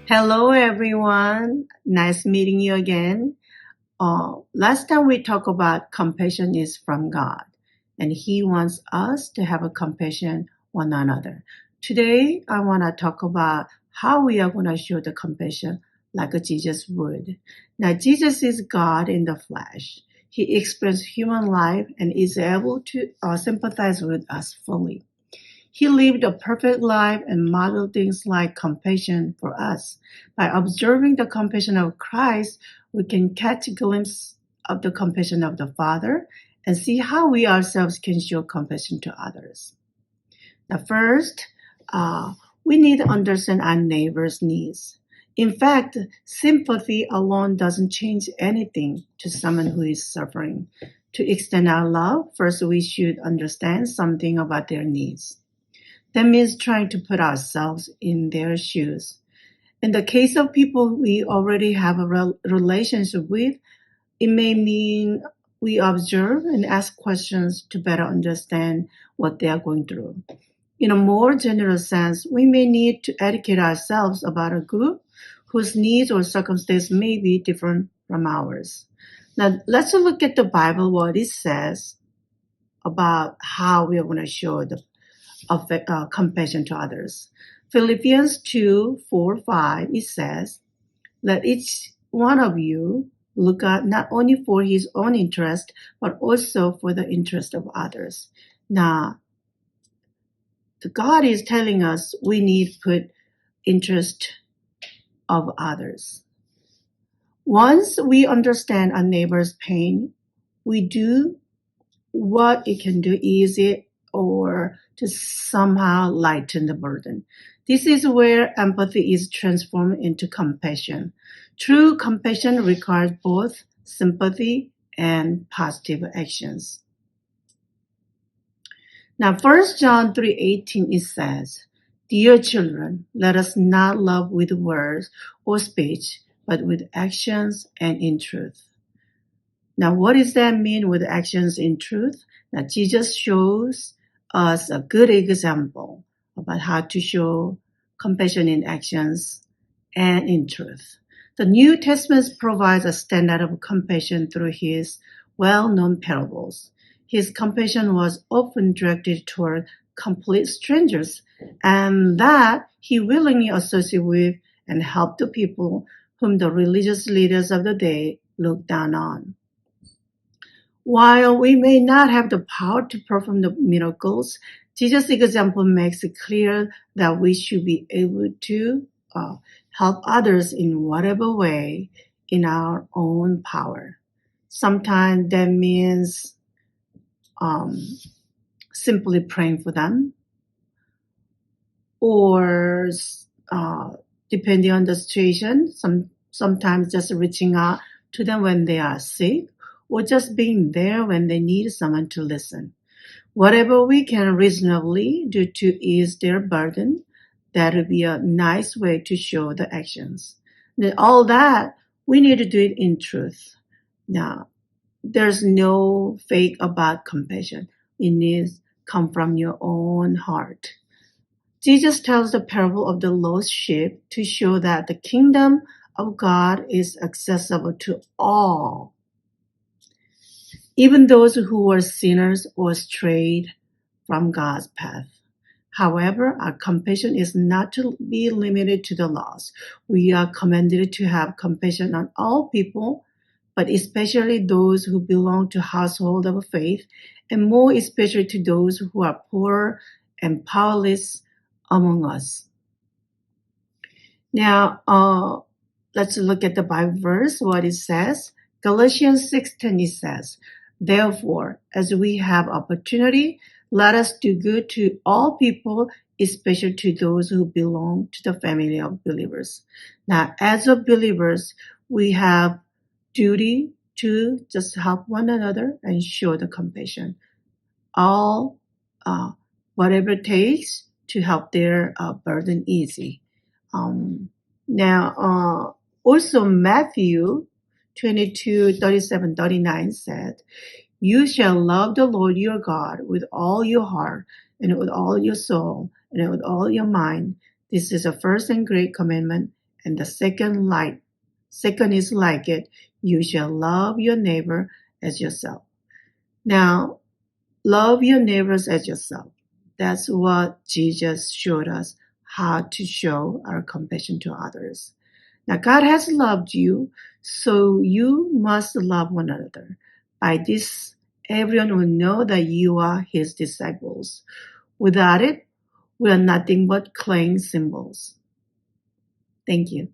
Hello, everyone. Nice meeting you again. Last time we talked about compassion is from God, and He wants us to have a compassion one another. Today, I want to talk about how we are going to show the compassion like Jesus would. Now, Jesus is God in the flesh. He experienced human life and is able to sympathize with us fully. He lived a perfect life and modeled things like compassion for us. By observing the compassion of Christ, we can catch a glimpse of the compassion of the Father and see how we ourselves can show compassion to others. Now, first, we need to understand our neighbor's needs. In fact, sympathy alone doesn't change anything to someone who is suffering. To extend our love, first we should understand something about their needs. That means trying to put ourselves in their shoes. In the case of people we already have a relationship with, it may mean we observe and ask questions to better understand what they are going through. In a more general sense, we may need to educate ourselves about a group whose needs or circumstances may be different from ours. Now, let's look at the Bible, what it says about how we are going to show the compassion to others. Philippians 2:4-5, it says, let each one of you look out not only for his own interest, but also for the interest of others. Now, God is telling us we need to put interest of others. Once we understand our neighbor's pain, we do what it can do easy or to somehow lighten the burden. This is where empathy is transformed into compassion. True compassion requires both sympathy and positive actions. Now, 1 John 3:18, it says, Dear children, let us not love with words or speech, but with actions and in truth. Now, what does that mean with actions in truth? Now, Jesus shows us a good example about how to show compassion in actions and in truth. The New Testament provides a standard of compassion through his well-known parables. His compassion was often directed toward complete strangers, and that he willingly associated with and helped the people whom the religious leaders of the day looked down on. While we may not have the power to perform the miracles, Jesus' example makes it clear that we should be able to help others in whatever way in our own power. Sometimes that means simply praying for them, or depending on the situation, sometimes just reaching out to them when they are sick, or just being there when they need someone to listen. Whatever we can reasonably do to ease their burden, that would be a nice way to show the actions. And all that, we need to do it in truth. Now, there's no fake about compassion. It needs to come from your own heart. Jesus tells the parable of the lost sheep to show that the kingdom of God is accessible to all, even those who were sinners or strayed from God's path. However, our compassion is not to be limited to the lost. We are commanded to have compassion on all people, but especially those who belong to household of faith, and more especially to those who are poor and powerless among us. Now, let's look at the Bible verse, what it says. Galatians 6:10, it says, Therefore, as we have opportunity, let us do good to all people, especially to those who belong to the family of believers. Now, as of believers, we have duty to just help one another and show the compassion. All, whatever it takes to help their burden easy. Now, also Matthew 22:37-39 said, You shall love the Lord your God with all your heart and with all your soul and with all your mind. This is the first and great commandment, And the second is like it. You shall love your neighbor as yourself. Now, love your neighbors as yourself. That's what Jesus showed us, how to show our compassion to others. Now, God has loved you, so you must love one another. By this, everyone will know that you are his disciples. Without it, we are nothing but clanging cymbals. Thank you.